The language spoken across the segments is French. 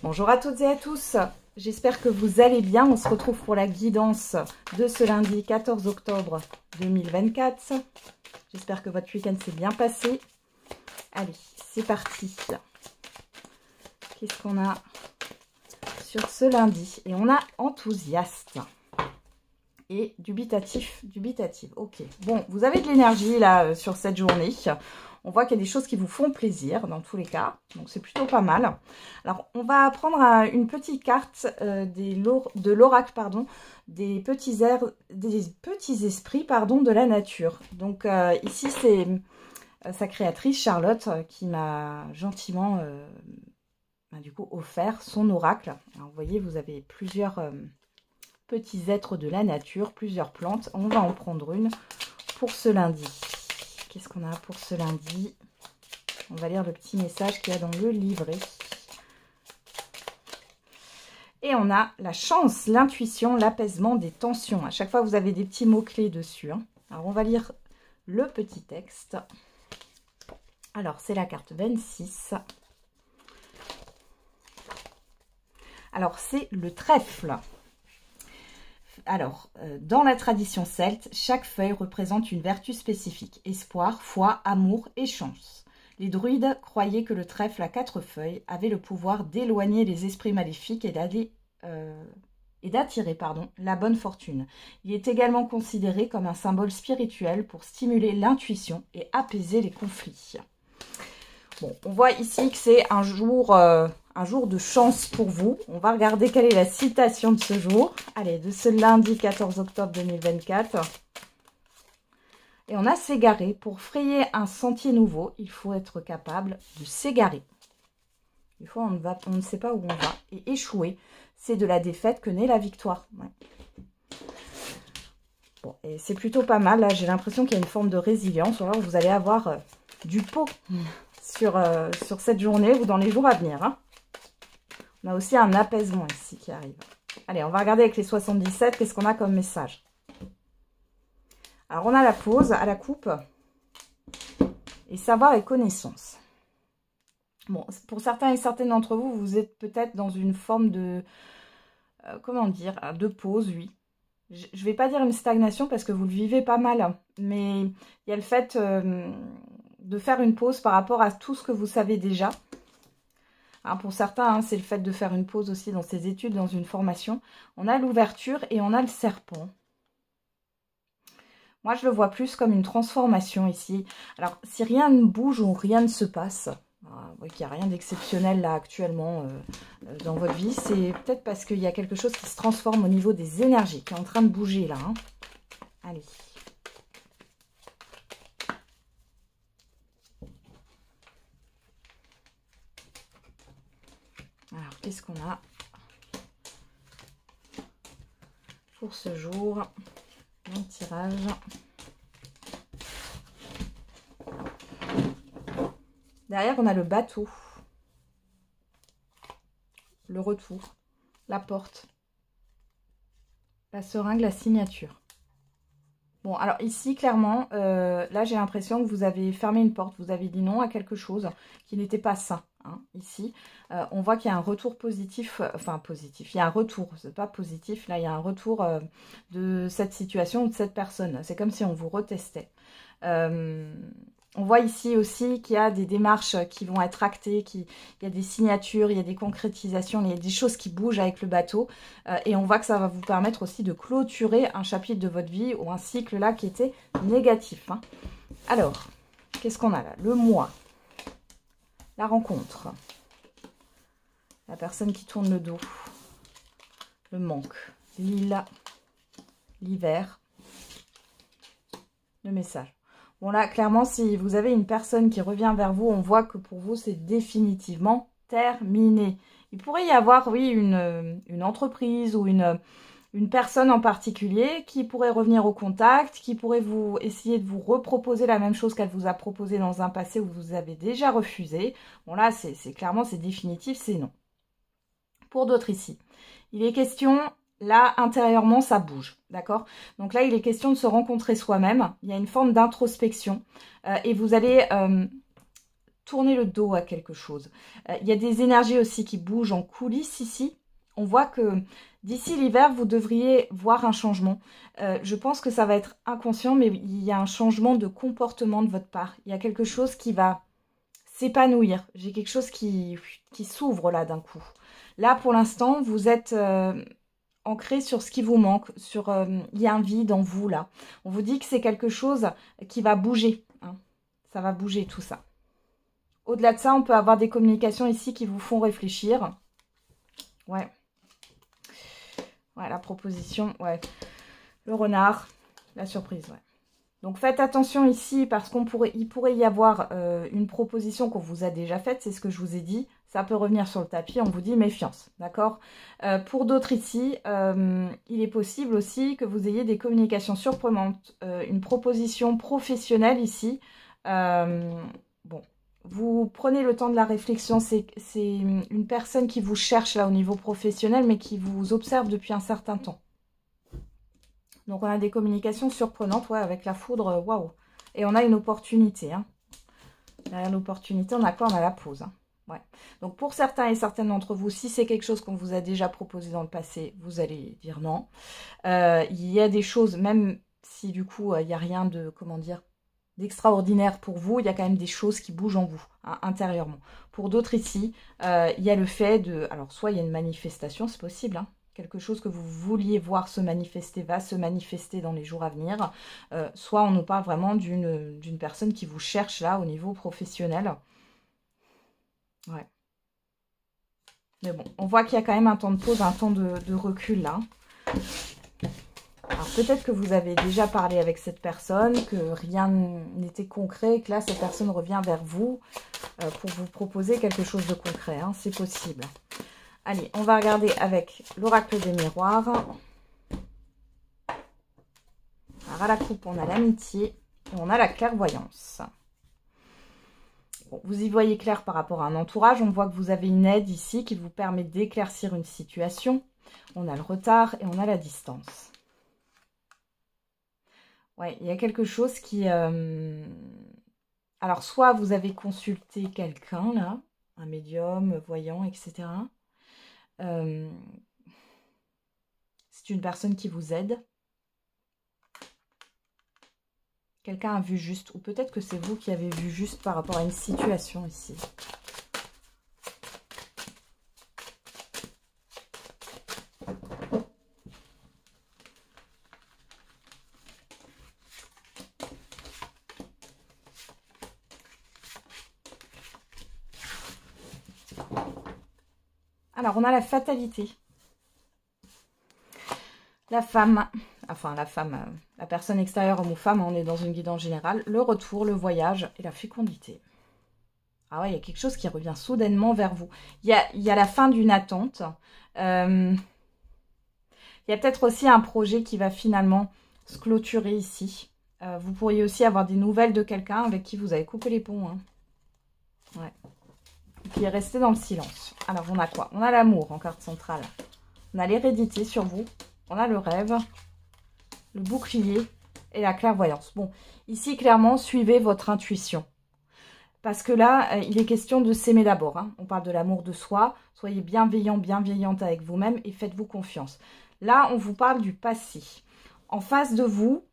Bonjour à toutes et à tous, j'espère que vous allez bien. On se retrouve pour la guidance de ce lundi 14 octobre 2024. J'espère que votre week-end s'est bien passé. Allez, c'est parti. Qu'est-ce qu'on a sur ce lundi? Et on a enthousiaste et dubitatif, ok. Bon, vous avez de l'énergie là sur cette journée. On voit qu'il y a des choses qui vous font plaisir dans tous les cas. Donc, c'est plutôt pas mal. Alors, on va prendre une petite carte de l'oracle, pardon, des petits esprits, pardon, de la nature. Donc, ici, c'est sa créatrice, Charlotte, qui m'a gentiment, du coup, offert son oracle. Alors, vous voyez, vous avez plusieurs petits êtres de la nature, plusieurs plantes. On va en prendre une pour ce lundi. Qu'est-ce qu'on a pour ce lundi? On va lire le petit message qu'il y a dans le livret. Et on a la chance, l'intuition, l'apaisement des tensions. À chaque fois, vous avez des petits mots-clés dessus. Alors, on va lire le petit texte. Alors, c'est la carte 26. Alors, c'est le trèfle. Alors, dans la tradition celte, chaque feuille représente une vertu spécifique. Espoir, foi, amour et chance. Les druides croyaient que le trèfle à 4 feuilles avait le pouvoir d'éloigner les esprits maléfiques et d'attirer la bonne fortune. Il est également considéré comme un symbole spirituel pour stimuler l'intuition et apaiser les conflits. Bon, on voit ici que c'est un jour de chance pour vous. On va regarder quelle est la citation de ce jour. Allez, de ce lundi 14 octobre 2024. Et on a s'égarer. Pour frayer un sentier nouveau, il faut être capable de s'égarer. Des fois, on ne sait pas où on va. Et échouer, c'est de la défaite que naît la victoire. Ouais. Bon, et c'est plutôt pas mal. Là, j'ai l'impression qu'il y a une forme de résilience. Alors, vous allez avoir du pot sur cette journée ou dans les jours à venir. Hein. On a aussi un apaisement ici qui arrive. Allez, on va regarder avec les 77, qu'est-ce qu'on a comme message. Alors, on a la pause à la coupe et savoir et connaissance. Bon, pour certains et certaines d'entre vous, vous êtes peut-être dans une forme de, de pause, oui. Je ne vais pas dire une stagnation parce que vous le vivez pas mal, mais il y a le fait de faire une pause par rapport à tout ce que vous savez déjà. Hein, pour certains, c'est le fait de faire une pause aussi dans ses études, dans une formation. On a l'ouverture et on a le serpent. Moi, je le vois plus comme une transformation ici. Alors, si rien ne bouge ou rien ne se passe, vous voyez qu'il n'y a rien d'exceptionnel là actuellement dans votre vie, c'est peut-être parce qu'il y a quelque chose qui se transforme au niveau des énergies, qui est en train de bouger là. Hein. Allez. Alors, qu'est-ce qu'on a pour ce jour? Un tirage. Derrière, on a le bateau. Le retour. La porte. La seringue, la signature. Bon, alors ici, clairement, là, j'ai l'impression que vous avez fermé une porte. Vous avez dit non à quelque chose qui n'était pas sain. Hein, ici, on voit qu'il y a un retour positif. Enfin, positif. Il y a un retour. C'est pas positif. Là, il y a un retour de cette situation ou de cette personne. C'est comme si on vous retestait. On voit ici aussi qu'il y a des démarches qui vont être actées, il y a des signatures, il y a des concrétisations, il y a des choses qui bougent avec le bateau. Et on voit que ça va vous permettre aussi de clôturer un chapitre de votre vie ou un cycle là qui était négatif. Hein. Alors, qu'est-ce qu'on a là? Le mois, la rencontre, la personne qui tourne le dos, le manque, l'île, l'hiver, le message. Bon là, clairement, si vous avez une personne qui revient vers vous, on voit que pour vous, c'est définitivement terminé. Il pourrait y avoir, oui, une entreprise ou une personne en particulier qui pourrait revenir au contact, qui pourrait essayer de vous reproposer la même chose qu'elle vous a proposé dans un passé où vous avez déjà refusé. Bon là, c'est clairement, c'est définitif, c'est non. Pour d'autres ici, il est question... Là, intérieurement, ça bouge, d'accord? Donc là, il est question de se rencontrer soi-même. Il y a une forme d'introspection. Et vous allez tourner le dos à quelque chose. Il y a des énergies aussi qui bougent en coulisses ici. On voit que d'ici l'hiver, vous devriez voir un changement. Je pense que ça va être inconscient, mais il y a un changement de comportement de votre part. Il y a quelque chose qui va s'épanouir. J'ai quelque chose qui s'ouvre là d'un coup. Là, pour l'instant, vous êtes ancré sur ce qui vous manque. Il y a un vide en vous là. On vous dit que c'est quelque chose qui va bouger. Hein. Ça va bouger tout ça. Au-delà de ça, on peut avoir des communications ici qui vous font réfléchir. Ouais. Ouais, la proposition, ouais. Le renard, la surprise, ouais. Donc faites attention ici parce il pourrait y avoir une proposition qu'on vous a déjà faite, c'est ce que je vous ai dit. Ça peut revenir sur le tapis, on vous dit méfiance, d'accord? Pour d'autres ici, il est possible aussi que vous ayez des communications surprenantes, une proposition professionnelle ici. Bon, vous prenez le temps de la réflexion, c'est une personne qui vous cherche là au niveau professionnel, mais qui vous observe depuis un certain temps. Donc on a des communications surprenantes, ouais, avec la foudre, waouh. Et on a une opportunité, hein. Derrière l'opportunité, on a quoi? On a la pause, hein. Ouais. Donc pour certains et certaines d'entre vous, si c'est quelque chose qu'on vous a déjà proposé dans le passé, vous allez dire non. Il y a des choses, même si du coup, il n'y a rien de, comment dire, d'extraordinaire pour vous, il y a quand même des choses qui bougent en vous, hein, intérieurement. Pour d'autres ici, il y a le fait de... Alors soit il y a une manifestation, c'est possible, hein. Quelque chose que vous vouliez voir se manifester va se manifester dans les jours à venir. Soit on nous parle vraiment d'une personne qui vous cherche là au niveau professionnel. Ouais. Mais bon, on voit qu'il y a quand même un temps de pause, un temps de recul là. Alors peut-être que vous avez déjà parlé avec cette personne, que rien n'était concret, que là cette personne revient vers vous pour vous proposer quelque chose de concret, hein. C'est possible. Allez, on va regarder avec l'oracle des miroirs. Alors à la coupe, on a l'amitié et on a la clairvoyance. Bon, vous y voyez clair par rapport à un entourage. On voit que vous avez une aide ici qui vous permet d'éclaircir une situation. On a le retard et on a la distance. Ouais, il y a quelque chose qui... Alors, soit vous avez consulté quelqu'un, là, un médium, voyant, etc. C'est une personne qui vous aide. Quelqu'un a vu juste, ou peut-être que c'est vous qui avez vu juste par rapport à une situation ici. Alors, on a la fatalité. La femme, enfin la personne extérieure, homme ou femme, on est dans une guidance générale, le retour, le voyage et la fécondité. Ah ouais, il y a quelque chose qui revient soudainement vers vous. Il y a la fin d'une attente. Il y a peut-être aussi un projet qui va finalement se clôturer ici. Vous pourriez aussi avoir des nouvelles de quelqu'un avec qui vous avez coupé les ponts. Hein. Ouais. Qui est resté dans le silence. Alors, on a quoi? On a l'amour en carte centrale. On a l'hérédité sur vous. On a le rêve, le bouclier et la clairvoyance. Bon, ici, clairement, suivez votre intuition. Parce que là, il est question de s'aimer d'abord. Hein. On parle de l'amour de soi. Soyez bienveillant, bienveillante avec vous-même et faites-vous confiance. Là, on vous parle du passé. En face de vous,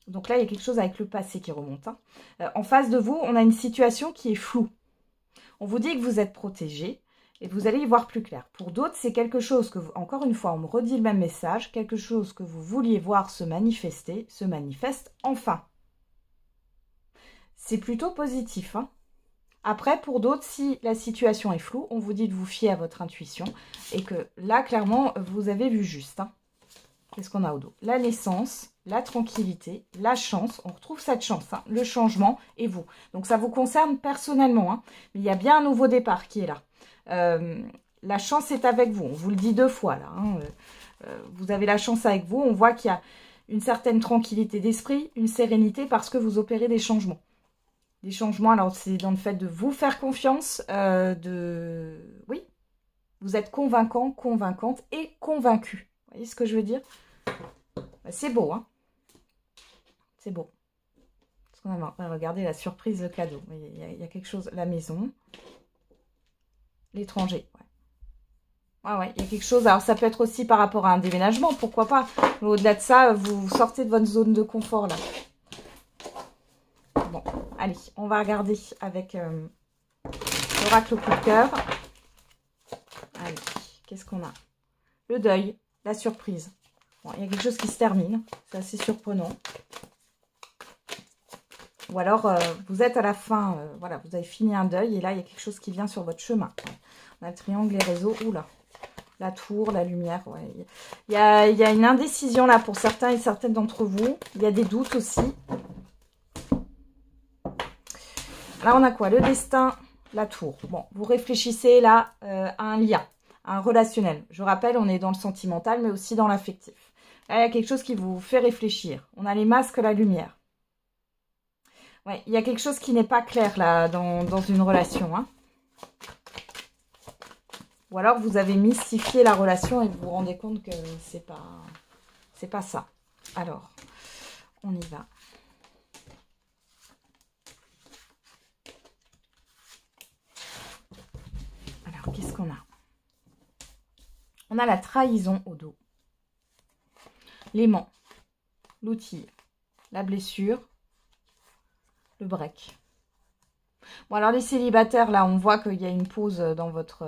donc là, il y a quelque chose avec le passé qui remonte. Hein. En face de vous, on a une situation qui est floue. On vous dit que vous êtes protégé. Et vous allez y voir plus clair. Pour d'autres, c'est quelque chose que, encore une fois, on me redit le même message, quelque chose que vous vouliez voir se manifester, se manifeste enfin. C'est plutôt positif. Hein. Après, pour d'autres, si la situation est floue, on vous dit de vous fier à votre intuition et que là, clairement, vous avez vu juste. Hein. Qu'est-ce qu'on a au dos? La naissance, la tranquillité, la chance. On retrouve cette chance, hein, le changement et vous. Donc, ça vous concerne personnellement. Hein. Mais il y a bien un nouveau départ qui est là. La chance est avec vous, on vous le dit 2 fois là, hein. Vous avez la chance avec vous, on voit qu'il y a une certaine tranquillité d'esprit, une sérénité parce que vous opérez des changements. Des changements, alors c'est dans le fait de vous faire confiance, oui, vous êtes convaincant, convaincante et convaincu. Vous voyez ce que je veux dire? C'est beau, hein. C'est beau. qu'on a regardé la surprise, le cadeau. Il y a quelque chose, la maison, l'étranger. Ouais, il y a quelque chose. Alors, ça peut être aussi par rapport à un déménagement, pourquoi pas. Mais au-delà de ça, vous sortez de votre zone de confort, là. Bon, allez, on va regarder avec l'oracle coup de cœur. Allez, qu'est-ce qu'on a? Le deuil, la surprise. Bon, il y a quelque chose qui se termine. C'est assez surprenant. Ou alors, vous êtes à la fin, voilà, vous avez fini un deuil et là, il y a quelque chose qui vient sur votre chemin. On a le triangle, les réseaux. Oula, la tour, la lumière. Ouais. Il y a une indécision là pour certains et certaines d'entre vous. Il y a des doutes aussi. Là, on a quoi? Le destin, la tour. Bon, vous réfléchissez là à un lien, à un relationnel. Je rappelle, on est dans le sentimental, mais aussi dans l'affectif. Là, il y a quelque chose qui vous fait réfléchir. On a les masques, la lumière. Ouais, il y a quelque chose qui n'est pas clair là dans une relation. Hein. Ou alors vous avez mystifié la relation et vous vous rendez compte que c'est pas ça. Alors, on y va. Alors, qu'est-ce qu'on a? On a la trahison au dos. L'aimant, l'outil, la blessure, le break. Bon, alors les célibataires, là, on voit qu'il y a une pause dans votre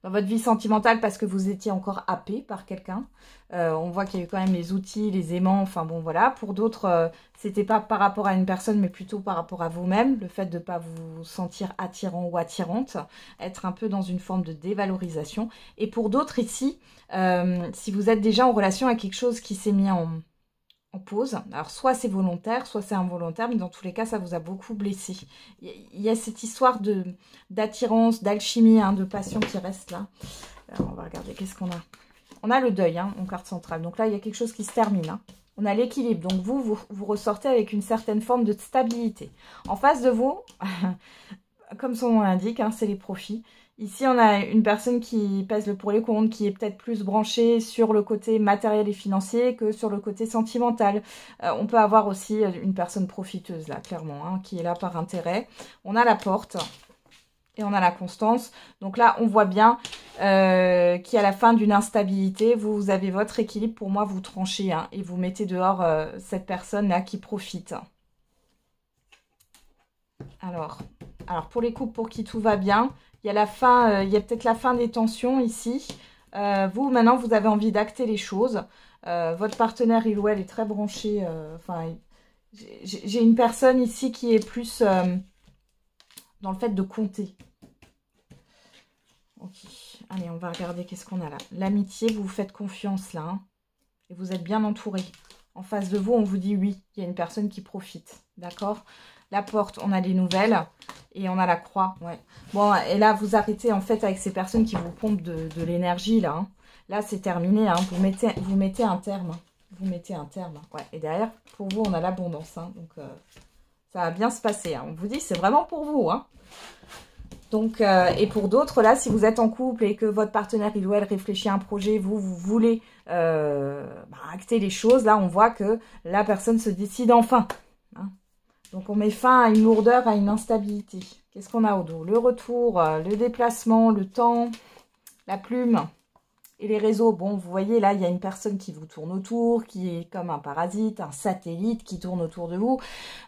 vie sentimentale parce que vous étiez encore happé par quelqu'un. On voit qu'il y a eu quand même les outils, les aimants, enfin bon, voilà. Pour d'autres, c'était pas par rapport à une personne, mais plutôt par rapport à vous-même. Le fait de ne pas vous sentir attirant ou attirante, être un peu dans une forme de dévalorisation. Et pour d'autres ici, si vous êtes déjà en relation avec quelque chose qui s'est mis en pause. Alors, soit c'est volontaire, soit c'est involontaire, mais dans tous les cas, ça vous a beaucoup blessé. Il y a cette histoire d'attirance, d'alchimie, hein, de passion qui reste là. Alors, on va regarder, qu'est-ce qu'on a? On a le deuil, hein, en carte centrale. Donc là, il y a quelque chose qui se termine. Hein. On a l'équilibre. Donc vous ressortez avec une certaine forme de stabilité. En face de vous, comme son nom l'indique, hein, c'est les profits. Ici, on a une personne qui pèse le pour et les contre, qui est peut-être plus branchée sur le côté matériel et financier que sur le côté sentimental. On peut avoir aussi une personne profiteuse, là, clairement, hein, qui est là par intérêt. On a la porte et on a la constance. Donc là, on voit bien qu'il y a la fin d'une instabilité. Vous avez votre équilibre. Pour moi, vous tranchez hein, et vous mettez dehors cette personne-là qui profite. Alors, pour les couples pour qui tout va bien, il y a la fin, il y a peut-être la fin des tensions ici. Vous, maintenant, vous avez envie d'acter les choses. Votre partenaire, il ou elle, est très branché. J'ai une personne ici qui est plus dans le fait de compter. Ok, allez, on va regarder qu'est-ce qu'on a là. L'amitié, vous vous faites confiance là. Hein, et vous êtes bien entouré. En face de vous, on vous dit oui, il y a une personne qui profite. D'accord ? La porte, on a les nouvelles et on a la croix. Ouais. Bon, et là, vous arrêtez en fait avec ces personnes qui vous pompent de l'énergie. Là, hein. Là, c'est terminé. Hein. Vous mettez un terme. Vous mettez un terme. Ouais. Et derrière, pour vous, on a l'abondance. Hein. Donc, ça va bien se passer. Hein. On vous dit, c'est vraiment pour vous. Hein. Donc, et pour d'autres, là, si vous êtes en couple et que votre partenaire, il ou elle réfléchit à un projet, vous voulez acter les choses, là, on voit que la personne se décide enfin. Hein. Donc, on met fin à une lourdeur, à une instabilité. Qu'est-ce qu'on a au dos? Le retour, le déplacement, le temps, la plume et les réseaux. Bon, vous voyez, là, il y a une personne qui vous tourne autour, qui est comme un parasite, un satellite qui tourne autour de vous.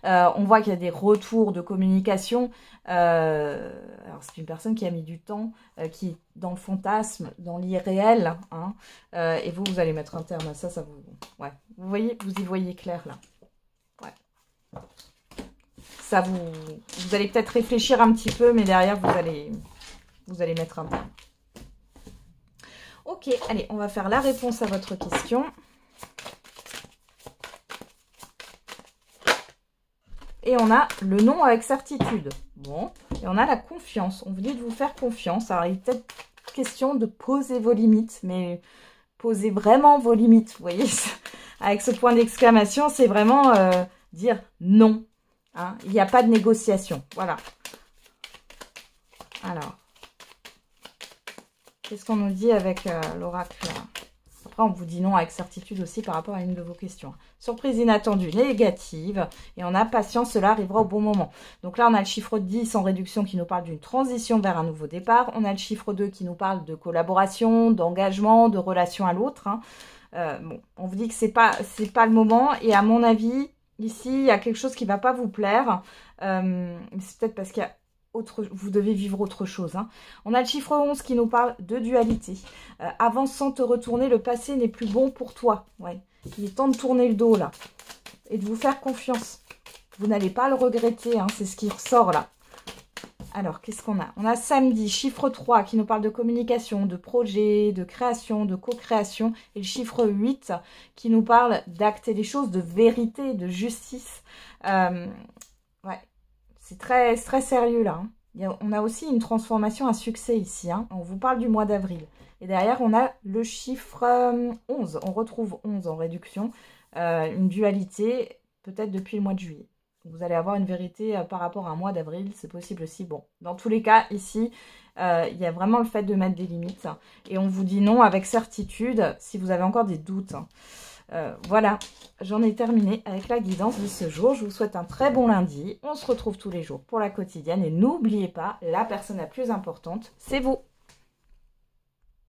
On voit qu'il y a des retours de communication. Alors, c'est une personne qui a mis du temps, qui est dans le fantasme, dans l'irréel. Hein, et vous allez mettre un terme à ça, ça vous... Ouais, vous voyez, vous y voyez clair, là. Ouais. Ça vous allez peut-être réfléchir un petit peu, mais derrière, vous allez mettre un terme. Ok, allez, on va faire la réponse à votre question. Et on a le non avec certitude. Bon, et on a la confiance. On vous dit de vous faire confiance. Alors, il est peut-être question de poser vos limites, mais posez vraiment vos limites. Vous voyez, avec ce point d'exclamation, c'est vraiment dire non. Hein, il n'y a pas de négociation. Voilà. Alors, qu'est-ce qu'on nous dit avec l'oracle? Après, on vous dit non avec certitude aussi par rapport à une de vos questions. Surprise inattendue, négative. Et on a patience, cela arrivera au bon moment. Donc là, on a le chiffre 10 en réduction qui nous parle d'une transition vers un nouveau départ. On a le chiffre 2 qui nous parle de collaboration, d'engagement, de relation à l'autre. Bon, on vous dit que c'est pas le moment. Et à mon avis, ici, il y a quelque chose qui ne va pas vous plaire. C'est peut-être parce qu'il y a vous devez vivre autre chose. On a le chiffre 11 qui nous parle de dualité. Avance sans te retourner, le passé n'est plus bon pour toi. Ouais. Il est temps de tourner le dos là. Et de vous faire confiance. Vous n'allez pas le regretter, c'est ce qui ressort là. Alors, qu'est-ce qu'on a? On a samedi, chiffre 3 qui nous parle de communication, de projet, de création, de co-création. Et le chiffre 8 qui nous parle d'acter les choses, de vérité, de justice. Ouais. C'est très sérieux là. On a aussi une transformation à succès ici. On vous parle du mois d'avril. Et derrière, on a le chiffre 11. On retrouve 11 en réduction. Une dualité, peut-être depuis le mois de juillet. Vous allez avoir une vérité par rapport à un mois d'avril. C'est possible aussi. Bon, dans tous les cas, ici, il y a vraiment le fait de mettre des limites. Et on vous dit non avec certitude si vous avez encore des doutes. Voilà, j'en ai terminé avec la guidance de ce jour. Je vous souhaite un très bon lundi. On se retrouve tous les jours pour la quotidienne. Et n'oubliez pas, la personne la plus importante, c'est vous.